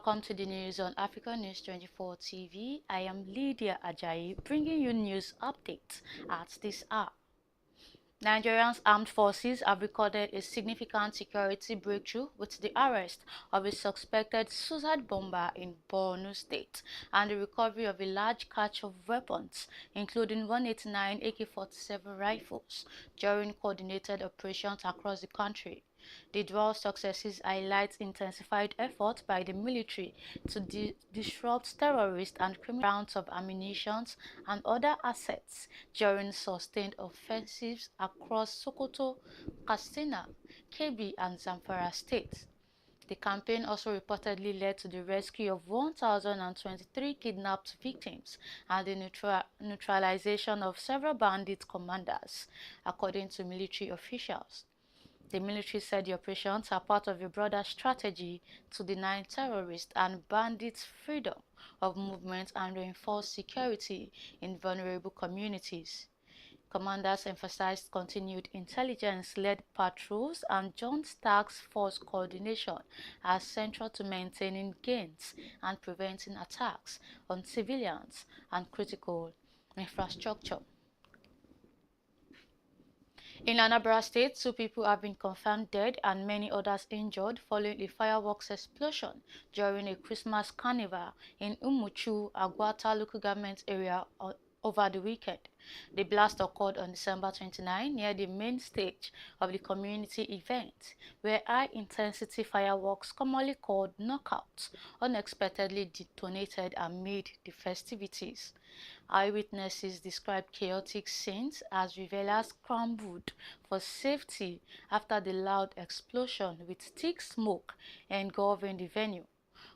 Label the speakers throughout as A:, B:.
A: Welcome to the news on Africa News 24 TV. I am Lydia Ajayi, bringing you news updates at this hour. Nigeria's armed forces have recorded a significant security breakthrough with the arrest of a suspected suicide bomber in Borno State and the recovery of a large cache of weapons, including 189 AK-47 rifles, during coordinated operations across the country. The dual successes highlight intensified efforts by the military to disrupt terrorist and criminal rounds of ammunition and other assets during sustained offensives across Sokoto, Katsina, Kebbi, and Zamfara states. The campaign also reportedly led to the rescue of 1,023 kidnapped victims and the neutralization of several bandit commanders, according to military officials. The military said the operations are part of a broader strategy to deny terrorists and bandits freedom of movement and reinforce security in vulnerable communities. Commanders emphasized continued intelligence-led patrols and joint task force coordination as central to maintaining gains and preventing attacks on civilians and critical infrastructure. In ANAMBRA State, 2 people have been confirmed dead and many others injured following a fireworks explosion during a Christmas carnival in Umuchu, Agwata local government area over the weekend. The blast occurred on December 29 near the main stage of the community event, where high-intensity fireworks, commonly called knockouts, unexpectedly detonated amid the festivities. Eyewitnesses described chaotic scenes as revelers scrambled for safety after the loud explosion with thick smoke engulfing the venue.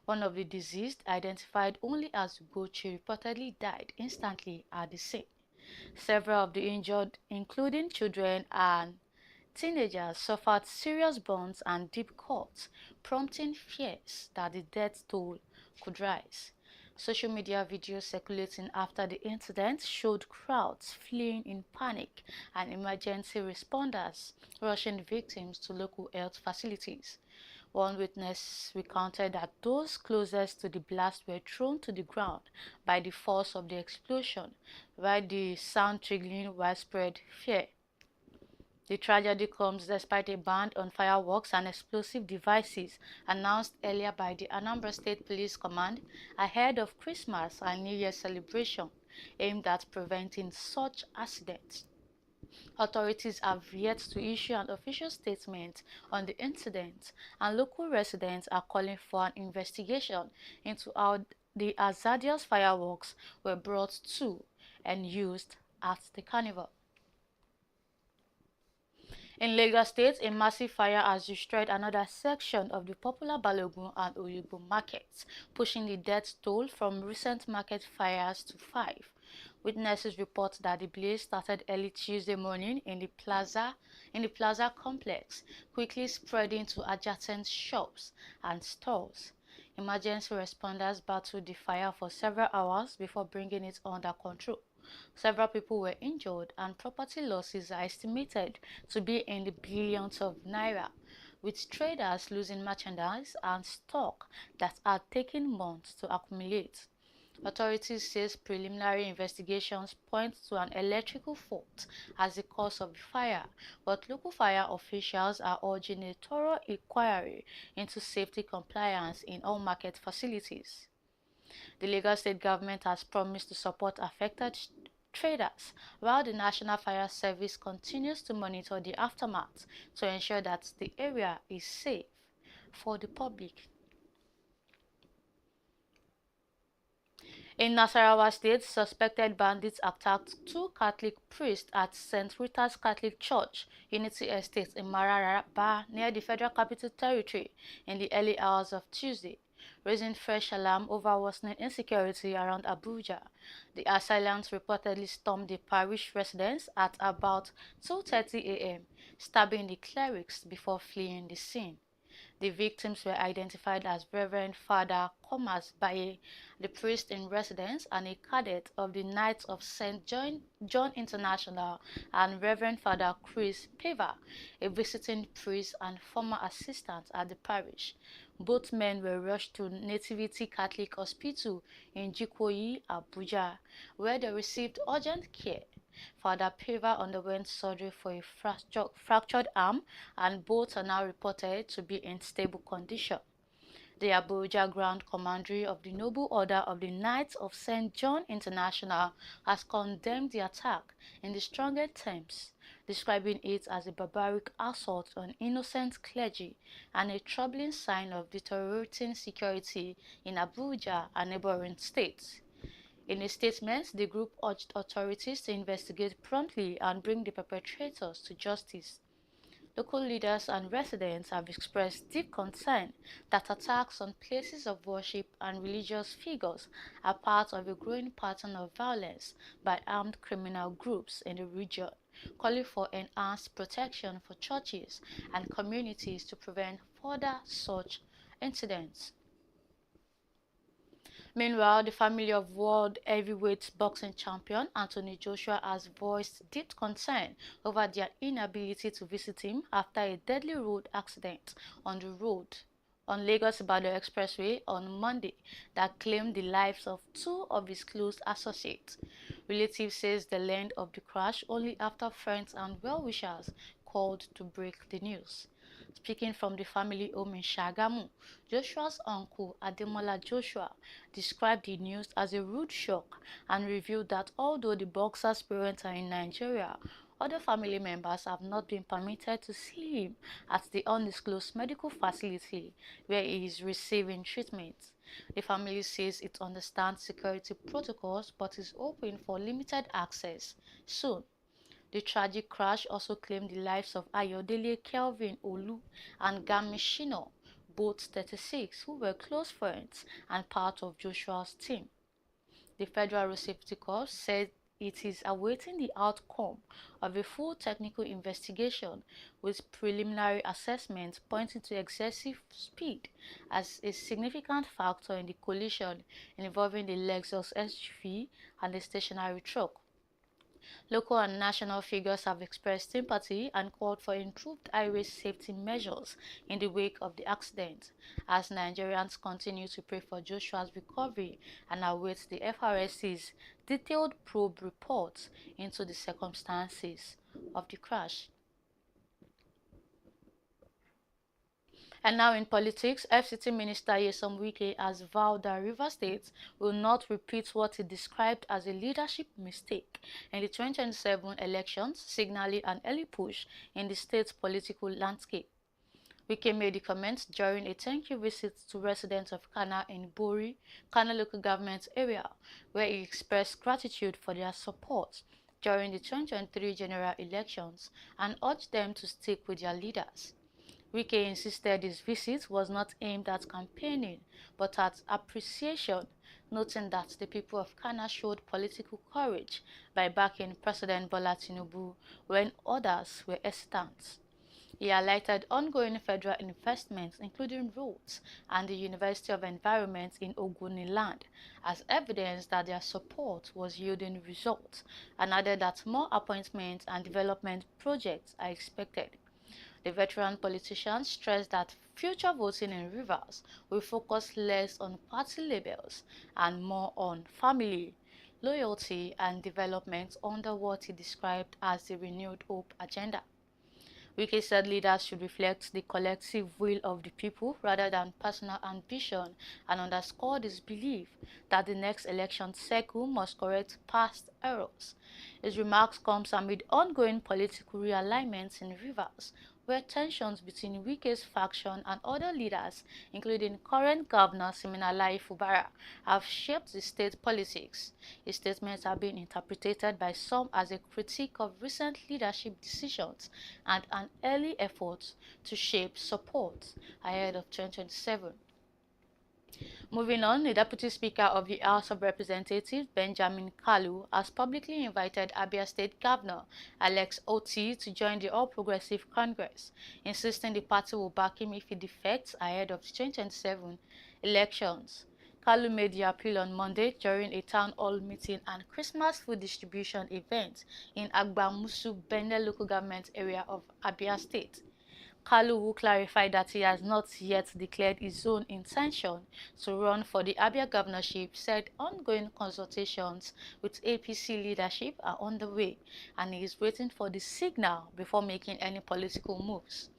A: One of the deceased, identified only as Ugochi, reportedly died instantly at the scene. Several of the injured, including children and teenagers, suffered serious burns and deep cuts, prompting fears that the death toll could rise. Social media videos circulating after the incident showed crowds fleeing in panic and emergency responders rushing victims to local health facilities. One witness recounted that those closest to the blast were thrown to the ground by the force of the explosion, while the sound triggering widespread fear. The tragedy comes despite a ban on fireworks and explosive devices announced earlier by the Anambra State Police Command ahead of Christmas and New Year celebration, aimed at preventing such accidents. Authorities have yet to issue an official statement on the incident, and local residents are calling for an investigation into how the hazardous fireworks were brought to and used at the carnival. In Lagos State, a massive fire has destroyed another section of the popular Balogun and Oyigbo markets, pushing the death toll from recent market fires to 5. Witnesses report that the blaze started early Tuesday morning in the plaza complex, quickly spreading to adjacent shops and stores. Emergency responders battled the fire for several hours before bringing it under control. Several people were injured and property losses are estimated to be in the billions of naira, with traders losing merchandise and stock that are taking months to accumulate. Authorities say preliminary investigations point to an electrical fault as the cause of the fire, but local fire officials are urging a thorough inquiry into safety compliance in all market facilities. The Lagos State government has promised to support affected traders, while the National Fire Service continues to monitor the aftermath to ensure that the area is safe for the public. In Nasarawa State, suspected bandits attacked 2 Catholic priests at St. Rita's Catholic Church, Unity Estate in Mararaba, near the Federal Capital Territory, in the early hours of Tuesday, raising fresh alarm over worsening insecurity around Abuja. The assailants reportedly stormed the parish residence at about 2:30 a.m., stabbing the clerics before fleeing the scene. The victims were identified as Reverend Father Comas Baye, the priest in residence, and a cadet of the Knights of St. John International, and Reverend Father Chris Peva, a visiting priest and former assistant at the parish. Both men were rushed to Nativity Catholic Hospital in Jikoyi, Abuja, where they received urgent care. Father Peva underwent surgery for a fractured arm, and both are now reported to be in stable condition. The Abuja Grand Commandery of the Noble Order of the Knights of St. John International has condemned the attack in the strongest terms, describing it as a barbaric assault on innocent clergy and a troubling sign of deteriorating security in Abuja and neighboring states. In a statement, the group urged authorities to investigate promptly and bring the perpetrators to justice. Local leaders and residents have expressed deep concern that attacks on places of worship and religious figures are part of a growing pattern of violence by armed criminal groups in the region, calling for enhanced protection for churches and communities to prevent further such incidents. Meanwhile, the family of world heavyweight boxing champion Anthony Joshua has voiced deep concern over their inability to visit him after a deadly road accident on the road on Lagos-Ibadan Expressway on Monday that claimed the lives of two of his close associates. Relatives says they learned of the crash only after friends and well-wishers called to break the news. Speaking from the family home in Shagamu, Joshua's uncle Ademola Joshua described the news as a rude shock and revealed that although the boxer's parents are in Nigeria, other family members have not been permitted to see him at the undisclosed medical facility where he is receiving treatment. The family says it understands security protocols but is hoping for limited access soon. The tragic crash also claimed the lives of Ayodele Kelvin Olu and Gamishino, both 36, who were close friends and part of Joshua's team. The Federal Road Safety Corps said it is awaiting the outcome of a full technical investigation with preliminary assessments pointing to excessive speed as a significant factor in the collision involving the Lexus SUV and the stationary truck. Local and national figures have expressed sympathy and called for improved highway safety measures in the wake of the accident, as Nigerians continue to pray for Joshua's recovery and await the FRSC's detailed probe reports into the circumstances of the crash. And now in politics, FCT Minister Nyesom Wike has vowed that Rivers State will not repeat what he described as a leadership mistake in the 2027 elections, signaling an early push in the state's political landscape. Wike made the comments during a thank you visit to residents of Kana in Bori, Kana local government area, where he expressed gratitude for their support during the 2023 general elections and urged them to stick with their leaders. Wike insisted his visit was not aimed at campaigning, but at appreciation, noting that the people of Kana showed political courage by backing President Bola TINUBU when others were hesitant. He highlighted ongoing federal investments, including roads and the University of Environment in Ogoniland, as evidence that their support was yielding results, and added that more appointments and development projects are expected. The veteran politician stressed that future voting in Rivers will focus less on party labels and more on family, loyalty and development under what he described as the renewed hope agenda. Wike said leaders should reflect the collective will of the people rather than personal ambition and underscored his belief that the next election cycle must correct past errors. His remarks come amid ongoing political realignments in Rivers, where tensions between Wike's faction and other leaders, including current Governor Siminalayi Fubara, have shaped the state politics. His statements have been interpreted by some as a critique of recent leadership decisions and an early effort to shape support ahead of 2027. Moving on, the Deputy Speaker of the House of Representatives, Benjamin Kalu, has publicly invited Abia State Governor Alex OTTI to join the All Progressive Congress, insisting the party will back him if he defects ahead of the 2027 elections. Kalu made the appeal on Monday during a town hall meeting and Christmas food distribution event in Agbamusu, Bende local government area of Abia State. Kalu clarified that he has not yet declared his own intention to run for the ABIA governorship, said ongoing consultations with APC leadership are underway and he is waiting for the signal before making any political moves.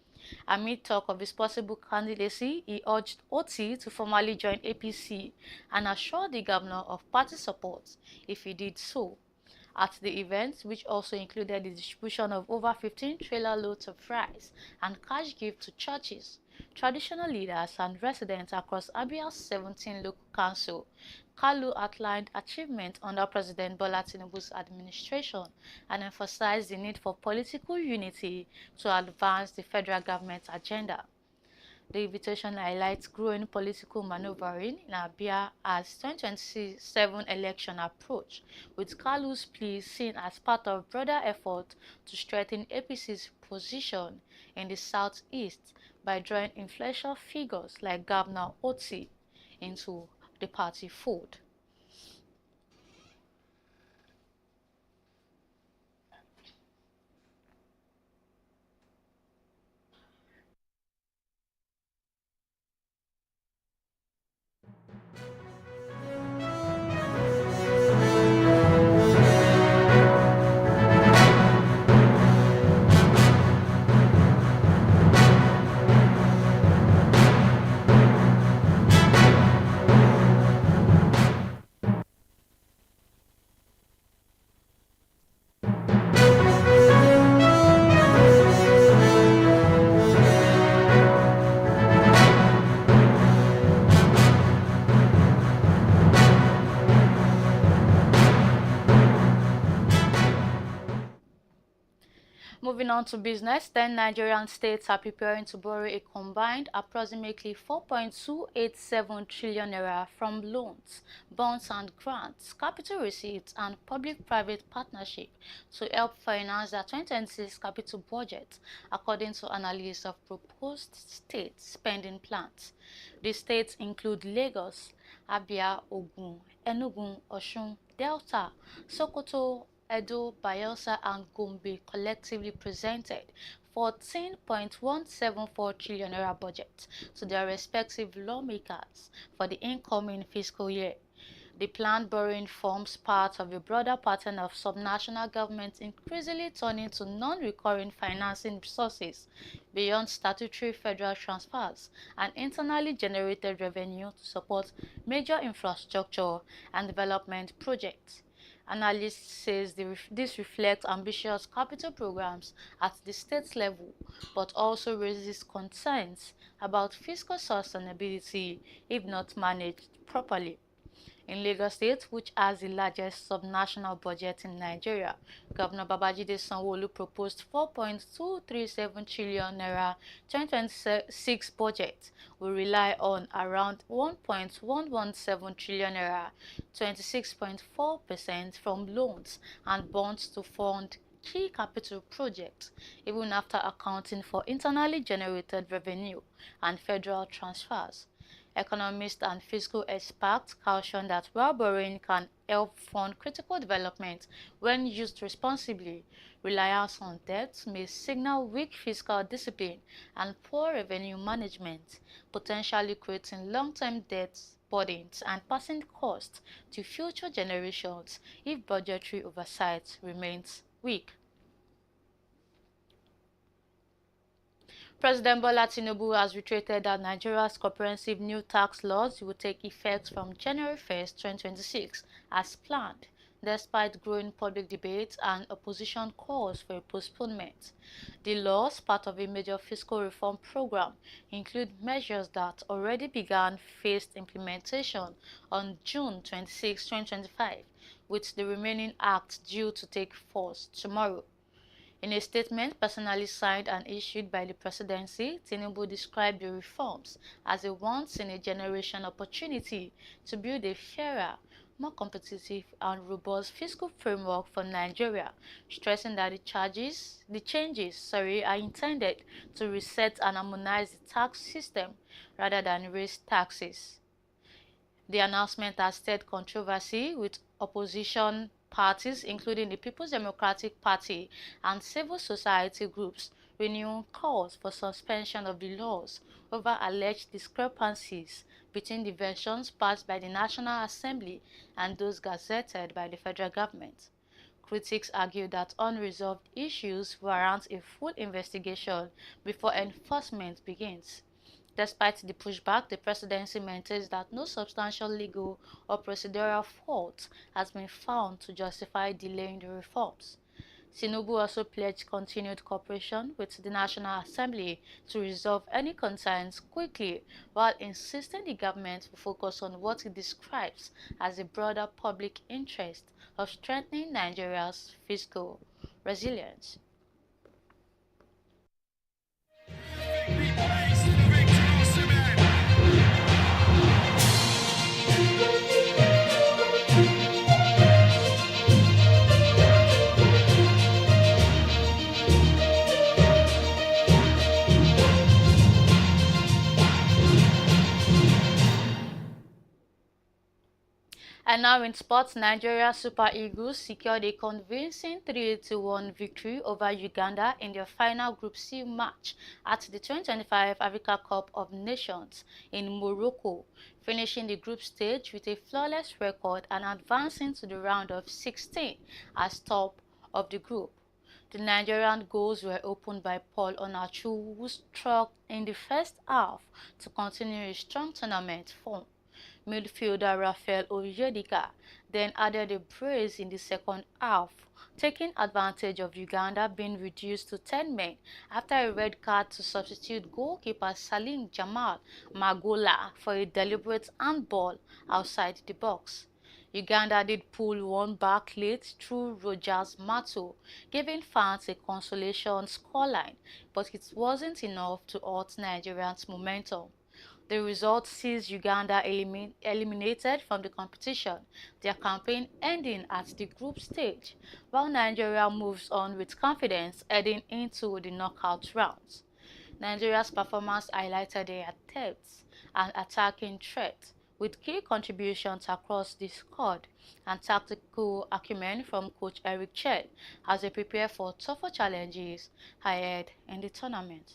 A: Amid talk of his possible candidacy, he urged OTTI to formally join APC and assured the governor of party support if he did so. At the event, which also included the distribution of over 15 trailer loads of rice and cash gift to churches, traditional leaders and residents across Abia's 17 local council, Kalu outlined achievements under President Bola Tinubu's administration and emphasized the need for political unity to advance the federal government's agenda. The invitation highlights growing political maneuvering in Abia as 2027 election approach, with Kalu's plea seen as part of broader effort to strengthen APC's position in the southeast by drawing influential figures like Governor OTTI into the party fold. Moving on to business, 10 Nigerian states are preparing to borrow a combined approximately 4.287 trillion naira from loans, bonds and grants, capital receipts and public-private partnership to help finance their 2026 capital budget, according to analysis of proposed state spending plans. The states include Lagos, Abia, Ogun, Enugu, Osun, Delta, Sokoto, Edo, Bayelsa and Gombe collectively presented 14.174 trillion naira budget to their respective lawmakers for the incoming fiscal year. The planned borrowing forms part of a broader pattern of subnational governments increasingly turning to non-recurring financing sources beyond statutory federal transfers and internally generated revenue to support major infrastructure and development projects. Analysts says this reflects ambitious capital programs at the state level, but also raises concerns about fiscal sustainability if not managed properly. In Lagos State, which has the largest subnational budget in Nigeria, Governor Babajide Sanwo-Olu proposed 4.237 trillion naira 2026 budget will rely on around 1.117 trillion naira, 26.4% from loans and bonds to fund key capital projects, even after accounting for internally generated revenue and federal transfers. Economists and fiscal experts caution that while borrowing can help fund critical development when used responsibly, reliance on debt may signal weak fiscal discipline and poor revenue management, potentially creating long-term debt burdens and passing costs to future generations if budgetary oversight remains weak. President Bola Tinubu has reiterated that Nigeria's comprehensive new tax laws will take effect from January 1st, 2026, as planned, despite growing public debate and opposition calls for a postponement. The laws, part of a major fiscal reform program, include measures that already began phased implementation on June 26, 2025, with the remaining acts due to take force tomorrow. In a statement personally signed and issued by the presidency, Tinubu described the reforms as a once-in-a-generation opportunity to build a fairer, more competitive and robust fiscal framework for Nigeria, stressing that the changes are intended to reset and harmonize the tax system rather than raise taxes. The announcement has stirred controversy, with opposition parties, including the People's Democratic Party and civil society groups, renewing calls for suspension of the laws over alleged discrepancies between the versions passed by the National Assembly and those gazetted by the federal government. Critics argue that unresolved issues warrant a full investigation before enforcement begins. Despite the pushback, the presidency maintains that no substantial legal or procedural fault has been found to justify delaying the reforms. TINUBU also pledged continued cooperation with the National Assembly to resolve any concerns quickly, while insisting the government will focus on what it describes as a broader public interest of strengthening Nigeria's fiscal resilience. And now in sports, Nigeria Super Eagles secured a convincing 3-1 victory over Uganda in their final Group C match at the 2025 Africa Cup of Nations in Morocco, finishing the group stage with a flawless record and advancing to the round of 16 as top of the group. The Nigerian goals were opened by Paul Onachu, who struck in the first half to continue his strong tournament form. Midfielder Rafael Onyedika then added a brace in the second half, taking advantage of Uganda being reduced to 10 men after a red card to substitute goalkeeper Salim Jamal Magola for a deliberate handball outside the box. Uganda did pull one back late through Rogers Mato, giving fans a consolation scoreline, but it wasn't enough to halt Nigerians' momentum. The result sees Uganda eliminated from the competition, their campaign ending at the group stage, while Nigeria moves on with confidence heading into the knockout rounds. Nigeria's performance highlighted their depth and attacking threat, with key contributions across the squad and tactical acumen from coach Eric Chell as they prepare for tougher challenges ahead in the tournament.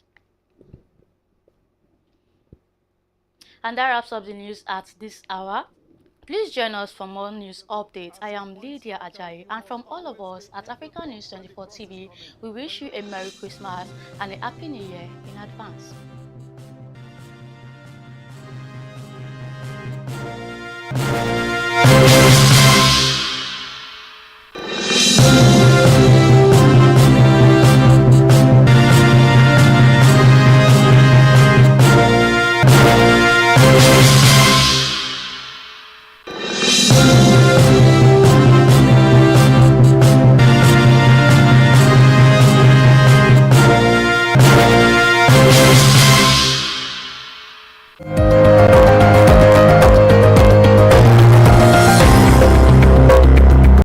A: And that wraps up the news at this hour. Please join us for more news updates. I am Lydia Ajayi, and from all of us at Africa News 24 TV, we wish you a Merry Christmas and a Happy New Year in advance.